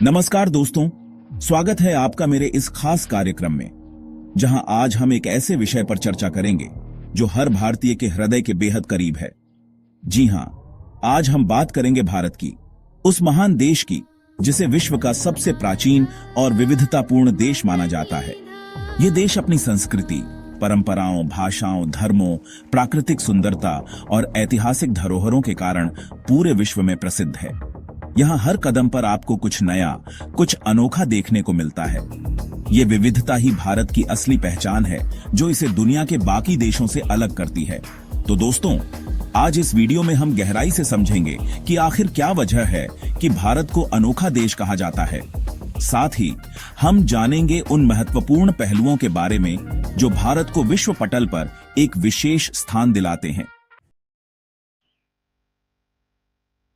नमस्कार दोस्तों, स्वागत है आपका मेरे इस खास कार्यक्रम में, जहां आज हम एक ऐसे विषय पर चर्चा करेंगे जो हर भारतीय के हृदय के बेहद करीब है। जी हां, आज हम बात करेंगे भारत की, उस महान देश की जिसे विश्व का सबसे प्राचीन और विविधतापूर्ण देश माना जाता है। ये देश अपनी संस्कृति, परंपराओं, भाषाओं, धर्मों, प्राकृतिक सुंदरता और ऐतिहासिक धरोहरों के कारण पूरे विश्व में प्रसिद्ध है। यहाँ हर कदम पर आपको कुछ नया, कुछ अनोखा देखने को मिलता है। ये विविधता ही भारत की असली पहचान है, जो इसे दुनिया के बाकी देशों से अलग करती है। तो दोस्तों, आज इस वीडियो में हम गहराई से समझेंगे कि आखिर क्या वजह है कि भारत को अनोखा देश कहा जाता है। साथ ही हम जानेंगे उन महत्वपूर्ण पहलुओं के बारे में जो भारत को विश्व पटल पर एक विशेष स्थान दिलाते हैं।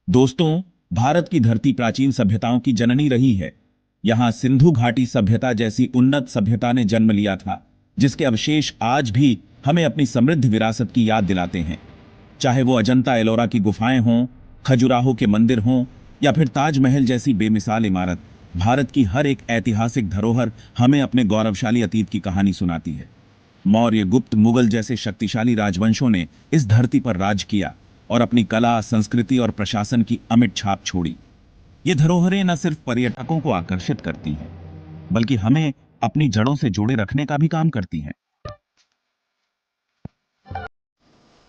दोस्तों, भारत की धरती प्राचीन सभ्यताओं की जननी रही है। यहाँ सिंधु घाटी सभ्यता जैसी उन्नत सभ्यता ने जन्म लिया था, जिसके अवशेष आज भी हमें अपनी समृद्ध विरासत की याद दिलाते हैं। चाहे वो अजंता एलोरा की गुफाएं हों, खजुराहो के मंदिर हों या फिर ताजमहल जैसी बेमिसाल इमारत, भारत की हर एक ऐतिहासिक धरोहर हमें अपने गौरवशाली अतीत की कहानी सुनाती है। मौर्य, गुप्त, मुगल जैसे शक्तिशाली राजवंशों ने इस धरती पर राज किया और अपनी कला, संस्कृति और प्रशासन की अमिट छाप छोड़ी। ये धरोहरें न सिर्फ पर्यटकों को आकर्षित करती हैं, बल्कि हमें अपनी जड़ों से जोड़े रखने का भी काम करती हैं।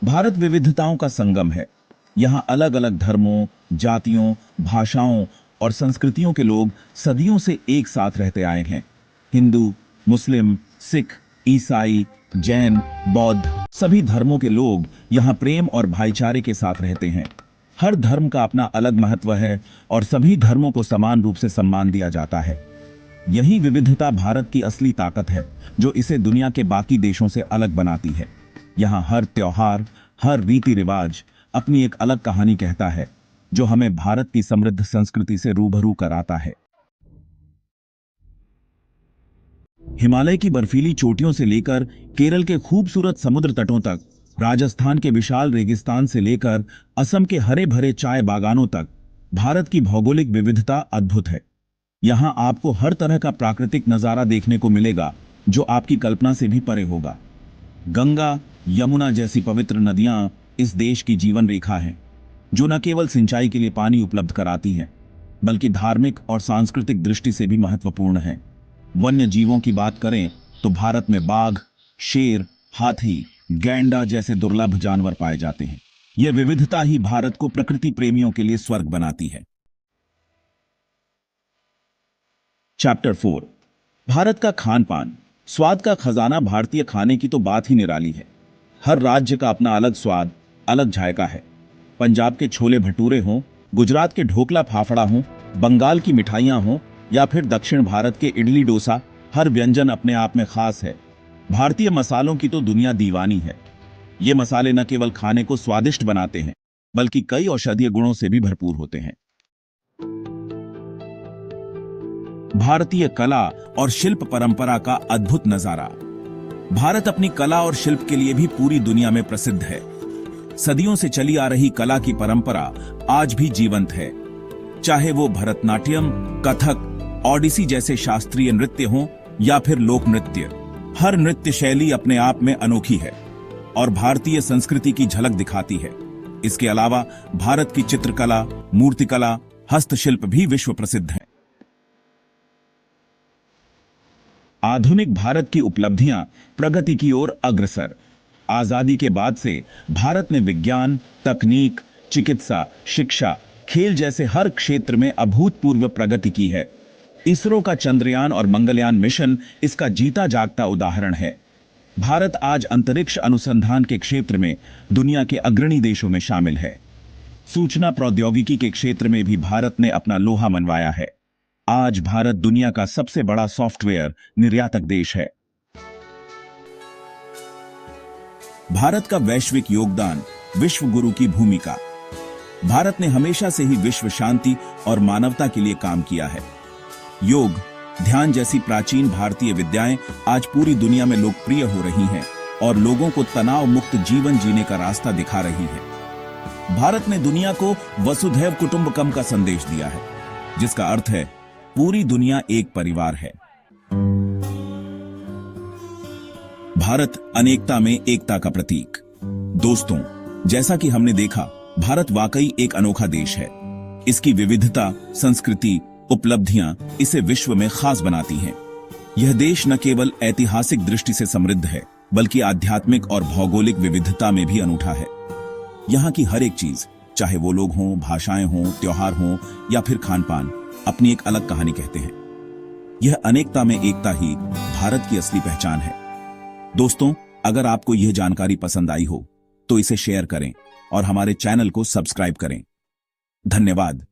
भारत विविधताओं का संगम है। यहाँ अलग अलग धर्मों, जातियों, भाषाओं और संस्कृतियों के लोग सदियों से एक साथ रहते आए हैं। हिंदू, मुस्लिम, सिख, ईसाई, जैन, बौद्ध, सभी धर्मों के लोग यहाँ प्रेम और भाईचारे के साथ रहते हैं। हर धर्म का अपना अलग महत्व है और सभी धर्मों को समान रूप से सम्मान दिया जाता है। यही विविधता भारत की असली ताकत है, जो इसे दुनिया के बाकी देशों से अलग बनाती है। यहाँ हर त्योहार, हर रीति रिवाज अपनी एक अलग कहानी कहता है, जो हमें भारत की समृद्ध संस्कृति से रूबरू कराता है। हिमालय की बर्फीली चोटियों से लेकर केरल के खूबसूरत समुद्र तटों तक, राजस्थान के विशाल रेगिस्तान से लेकर असम के हरे भरे चाय बागानों तक, भारत की भौगोलिक विविधता अद्भुत है। यहाँ आपको हर तरह का प्राकृतिक नजारा देखने को मिलेगा, जो आपकी कल्पना से भी परे होगा। गंगा, यमुना जैसी पवित्र नदियां इस देश की जीवन रेखा हैं, जो न केवल सिंचाई के लिए पानी उपलब्ध कराती हैं, बल्कि धार्मिक और सांस्कृतिक दृष्टि से भी महत्वपूर्ण है। वन्य जीवों की बात करें तो भारत में बाघ, शेर, हाथी, गैंडा जैसे दुर्लभ जानवर पाए जाते हैं। यह विविधता ही भारत को प्रकृति प्रेमियों के लिए स्वर्ग बनाती है। चैप्टर 4, भारत का खान पान। स्वाद का खजाना भारतीय खाने की तो बात ही निराली है। हर राज्य का अपना अलग स्वाद, अलग जायका है। पंजाब के छोले भटूरे हों, गुजरात के ढोकला फाफड़ा हों, बंगाल की मिठाइयां हों या फिर दक्षिण भारत के इडली डोसा, हर व्यंजन अपने आप में खास है। भारतीय मसालों की तो दुनिया दीवानी है। ये मसाले न केवल खाने को स्वादिष्ट बनाते हैं, बल्कि कई औषधीय गुणों से भी भरपूर होते हैं। भारतीय कला और शिल्प परंपरा का अद्भुत नजारा। भारत अपनी कला और शिल्प के लिए भी पूरी दुनिया में प्रसिद्ध है। सदियों से चली आ रही कला की परंपरा आज भी जीवंत है। चाहे वो भरतनाट्यम, कथक, ओडिसी जैसे शास्त्रीय नृत्य हों या फिर लोक नृत्य, हर नृत्य शैली अपने आप में अनोखी है और भारतीय संस्कृति की झलक दिखाती है। इसके अलावा भारत की चित्रकला, मूर्तिकला, हस्तशिल्प भी विश्व प्रसिद्ध है। आधुनिक भारत की उपलब्धियां प्रगति की ओर अग्रसर। आजादी के बाद से भारत ने विज्ञान, तकनीक, चिकित्सा, शिक्षा, खेल जैसे हर क्षेत्र में अभूतपूर्व प्रगति की है। इसरो का चंद्रयान और मंगलयान मिशन इसका जीता जागता उदाहरण है। भारत आज अंतरिक्ष अनुसंधान के क्षेत्र में दुनिया के अग्रणी देशों में शामिल है। सूचना प्रौद्योगिकी के क्षेत्र में भी भारत ने अपना लोहा मनवाया है। आज भारत दुनिया का सबसे बड़ा सॉफ्टवेयर निर्यातक देश है। भारत का वैश्विक योगदान, विश्व गुरु की भूमिका। भारत ने हमेशा से ही विश्व शांति और मानवता के लिए काम किया है। योग, ध्यान जैसी प्राचीन भारतीय विद्याएं आज पूरी दुनिया में लोकप्रिय हो रही हैं और लोगों को तनाव मुक्त जीवन जीने का रास्ता दिखा रही है। भारत ने दुनिया को वसुधैव कुटुंबकम का संदेश दिया है, जिसका अर्थ है पूरी दुनिया एक परिवार है। भारत अनेकता में एकता का प्रतीक। दोस्तों, जैसा कि हमने देखा, भारत वाकई एक अनोखा देश है। इसकी विविधता, संस्कृति, उपलब्धियां इसे विश्व में खास बनाती हैं। यह देश न केवल ऐतिहासिक दृष्टि से समृद्ध है, बल्कि आध्यात्मिक और भौगोलिक विविधता में भी अनूठा है। यहाँ की हर एक चीज, चाहे वो लोग हों, भाषाएं हों, त्योहार हों या फिर खान पान, अपनी एक अलग कहानी कहते हैं। यह अनेकता में एकता ही भारत की असली पहचान है। दोस्तों, अगर आपको यह जानकारी पसंद आई हो तो इसे शेयर करें और हमारे चैनल को सब्सक्राइब करें। धन्यवाद।